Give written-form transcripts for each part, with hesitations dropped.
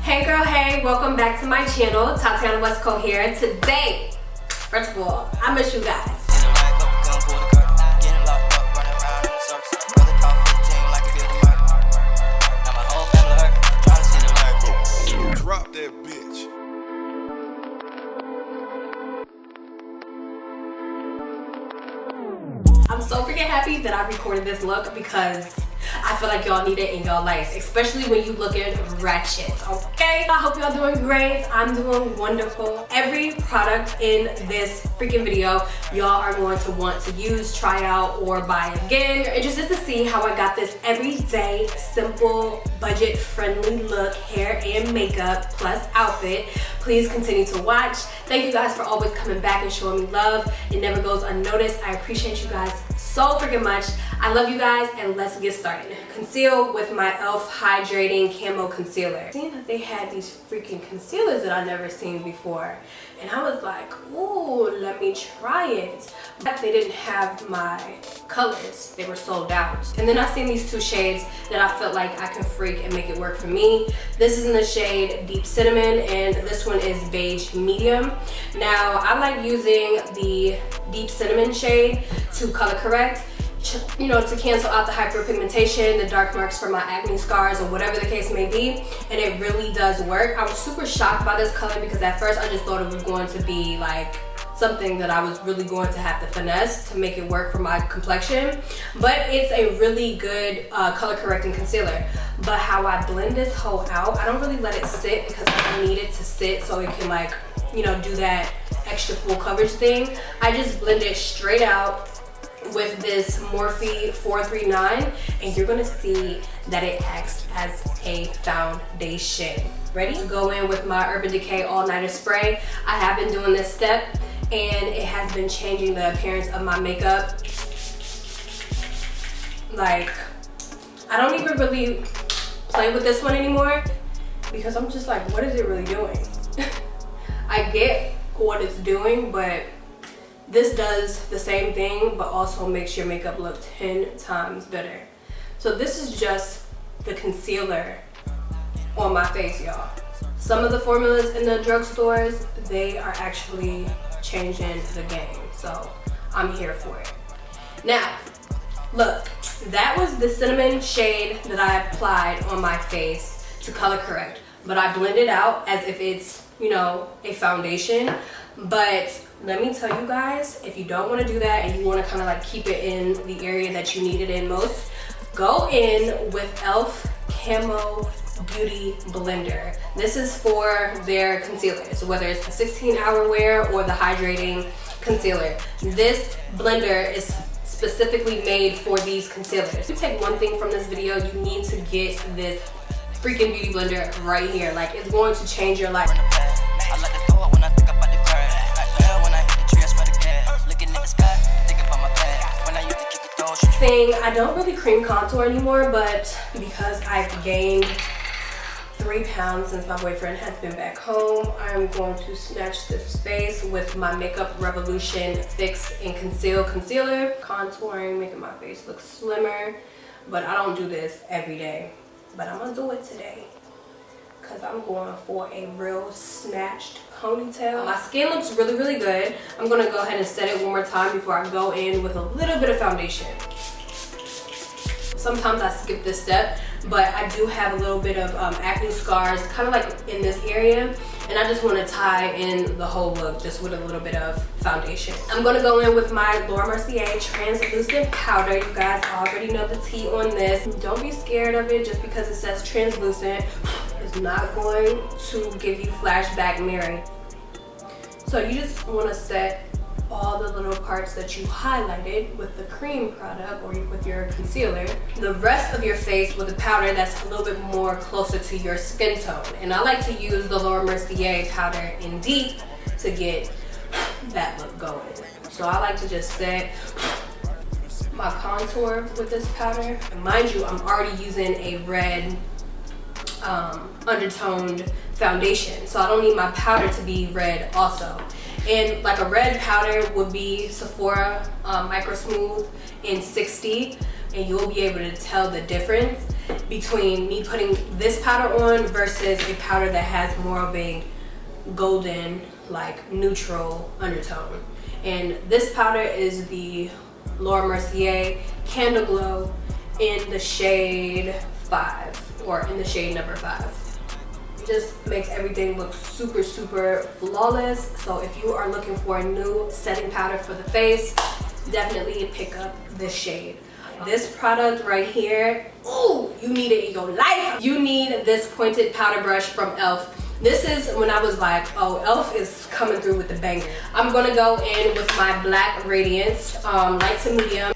Hey girl, hey, welcome back to my channel. Tatiana Wstco here. Today, first of all, I miss you guys. Drop that bitch. I'm so freaking happy that I recorded this look because I feel like y'all need it in y'all life, especially when you looking ratchet, okay? I hope y'all doing great. I'm doing wonderful. Every product in this freaking video, y'all are going to want to use, try out, or buy again. You're interested to see how I got this everyday, simple, budget-friendly look, hair and makeup, plus outfit. Please continue to watch. Thank you guys for always coming back and showing me love. It never goes unnoticed. I appreciate you guys so freaking much. I love you guys, and let's get started. Conceal with my e.l.f. Hydrating Camo Concealer. Seeing that they had these freaking concealers that I never seen before, and I was like, ooh, let me try it. But they didn't have my colors. They were sold out. And then I seen these two shades that I felt like I can freak and make it work for me. This is in the shade Deep Cinnamon, and this one is Beige Medium. Now, I like using the Deep Cinnamon shade to color correct, you know, to cancel out the hyperpigmentation, the dark marks from my acne scars, or whatever the case may be, and it really does work. I was super shocked by this color because at first I just thought it was going to be like something that I was really going to have to finesse to make it work for my complexion, but it's a really good color correcting concealer. But how I blend this whole out, I don't really let it sit because I need it to sit so it can, like, you know, do that extra full coverage thing. I just blend it straight out with this Morphe 439, and you're gonna see that it acts as a foundation. Ready? To go in with my Urban Decay All Nighter spray. I have been doing this step, and it has been changing the appearance of my makeup. Like, I don't even really play with this one anymore because I'm just like, what is it really doing? I get what it's doing, but this does the same thing, but also makes your makeup look 10 times better. So this is just the concealer on my face, y'all. Some of the formulas in the drugstores, they are actually changing the game. So I'm here for it. Now, look, that was the cinnamon shade that I applied on my face to color correct. But I blend it out as if it's, you know, a foundation. But let me tell you guys, if you don't want to do that and you want to kind of like keep it in the area that you need it in most, go in with e.l.f. Camo Beauty Blender. This is for their concealers, whether it's the 16-hour wear or the hydrating concealer. This blender is specifically made for these concealers. If you take one thing from this video, you need to get this freaking beauty blender right here. Like, it's going to change your life. Thing, I don't really cream contour anymore, but because I've gained 3 pounds since my boyfriend has been back home, I'm going to snatch this face with my Makeup Revolution Fix and Conceal Concealer. Contouring, making my face look slimmer, but I don't do this every day. But I'm gonna do it today because I'm going for a real snatched ponytail. My skin looks really, really good. I'm gonna go ahead and set it one more time before I go in with a little bit of foundation. Sometimes I skip this step, but I do have a little bit of acne scars, kind of like in this area, and I just want to tie in the whole look just with a little bit of foundation. I'm going to go in with my Mercier translucent powder. You guys already know the tea on this. Don't be scared of it just because it says translucent. It's not going to give you flashback Mary. So you just want to set all the little parts that you highlighted with the cream product or with your concealer, the rest of your face with a powder that's a little bit more closer to your skin tone. And I like to use the Mercier powder in Deep to get that look going. So I like to just set my contour with this powder. And mind you, I'm already using a red undertoned foundation, so I don't need my powder to be red also. And like a red powder would be Sephora Micro Smooth in 60, and you'll be able to tell the difference. between me putting this powder on versus a powder that has more of a golden, like neutral undertone. And this powder is the Laura Mercier Candle Glow in the shade 5, or in the shade number 5. It just makes everything look super, super flawless. So if you are looking for a new setting powder for the face, definitely pick up this shade. This product right here, ooh, you need it in your life. You need this pointed powder brush from e.l.f. This is when I was like, oh, e.l.f. is coming through with the banger. I'm gonna go in with my black Radiance, light to medium.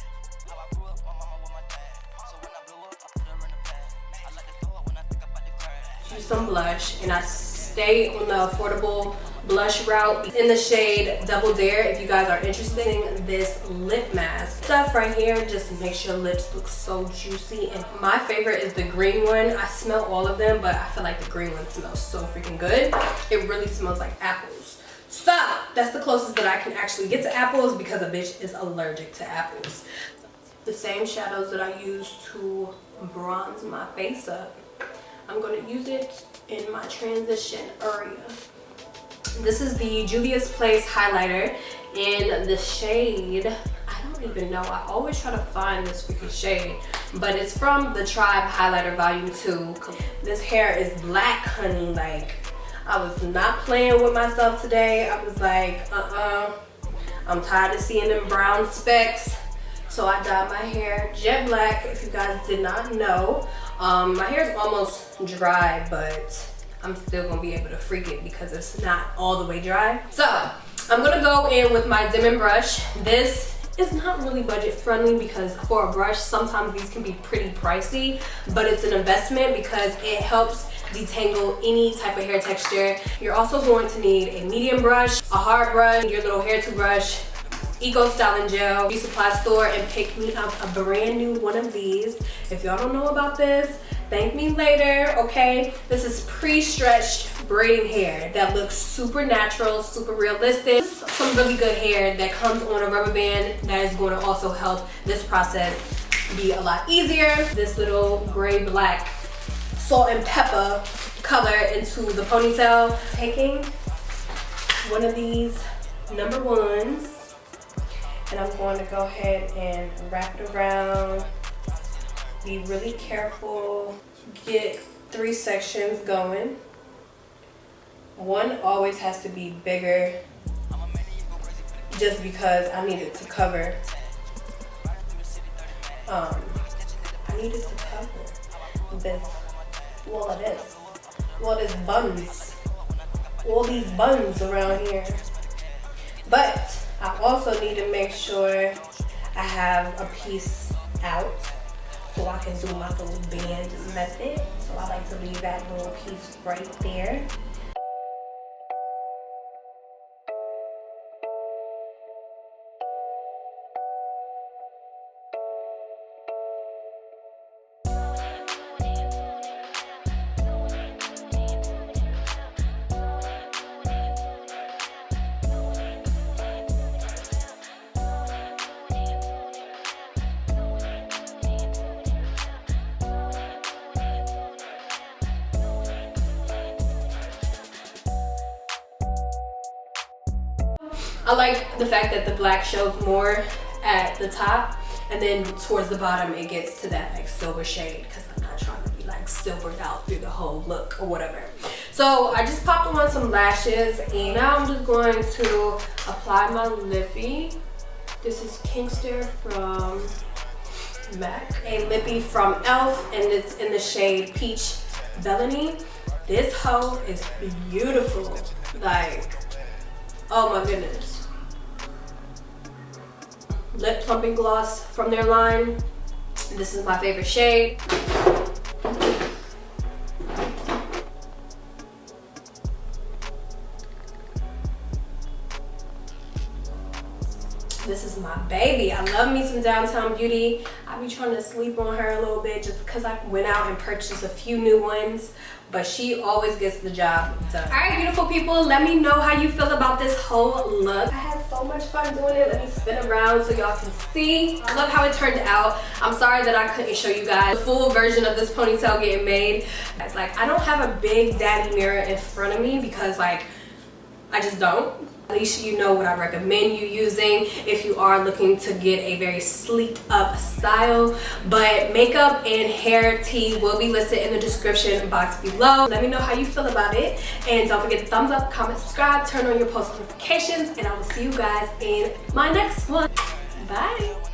Use some blush, and I stay on the affordable blush route in the shade Double Dare. If you guys are interested in this lip mask stuff right here, just makes your lips look so juicy. And my favorite is the green one. I smell all of them, but I feel like the green one smells so freaking good. It really smells like apples. So that's the closest that I can actually get to apples, because a bitch is allergic to apples. The same shadows that I use to bronze my face up, I'm gonna use it in my transition area. This is the Juvia's Place highlighter in the shade, I don't even know, I always try to find this freaking shade, but it's from the Tribe Highlighter Volume 2. This hair is black, honey. Like, I was not playing with myself today. I was like, I'm tired of seeing them brown specks. So I dyed my hair jet black, if you guys did not know. My hair is almost dry, but I'm still gonna be able to freak it because it's not all the way dry. So I'm gonna go in with my Diamond brush. This is not really budget friendly, because for a brush, sometimes these can be pretty pricey, but it's an investment because it helps detangle any type of hair texture. You're also going to need a medium brush, a hard brush, your little hair toothbrush, Eco Styling Gel, Resupply Store, and pick me up a brand new one of these. If y'all don't know about this, thank me later, okay? This is pre-stretched braiding hair that looks super natural, super realistic. Some really good hair that comes on a rubber band that is going to also help this process be a lot easier. This little gray-black salt and pepper color into the ponytail. Taking one of these number ones, and I'm going to go ahead and wrap it around. Be really careful. Get 3 sections going. One always has to be bigger, just because I need it to cover. I need it to cover this. All this buns. All these buns around here. But I also need to make sure I have a piece out so I can do my little band method. So I like to leave that little piece right there. I like the fact that the black shows more at the top, and then towards the bottom it gets to that like silver shade, because I'm not trying to be like silvered out through the whole look or whatever. So I just popped on some lashes, and now I'm just going to apply my lippy. This is Kingster from MAC, a lippy from e.l.f., and it's in the shade Peach Bellany. This hoe is beautiful. Like, oh my goodness. Lip plumping gloss from their line. This is my favorite shade. This is my baby. I love me some Downtown Beauty. I be trying to sleep on her a little bit just because I went out and purchased a few new ones, but she always gets the job done. All right, beautiful people, let me know how you feel about this whole look. I had so so much fun doing it. Let me spin around so y'all can see. I love how it turned out. I'm sorry that I couldn't show you guys the full version of this ponytail getting made. It's like, I don't have a big daddy mirror in front of me because like, I just don't. At least you know what I recommend you using if you are looking to get a very sleeked up style. But makeup and hair tea will be listed in the description box below. Let me know how you feel about it. And don't forget to thumbs up, comment, subscribe, turn on your post notifications. And I will see you guys in my next one. Bye.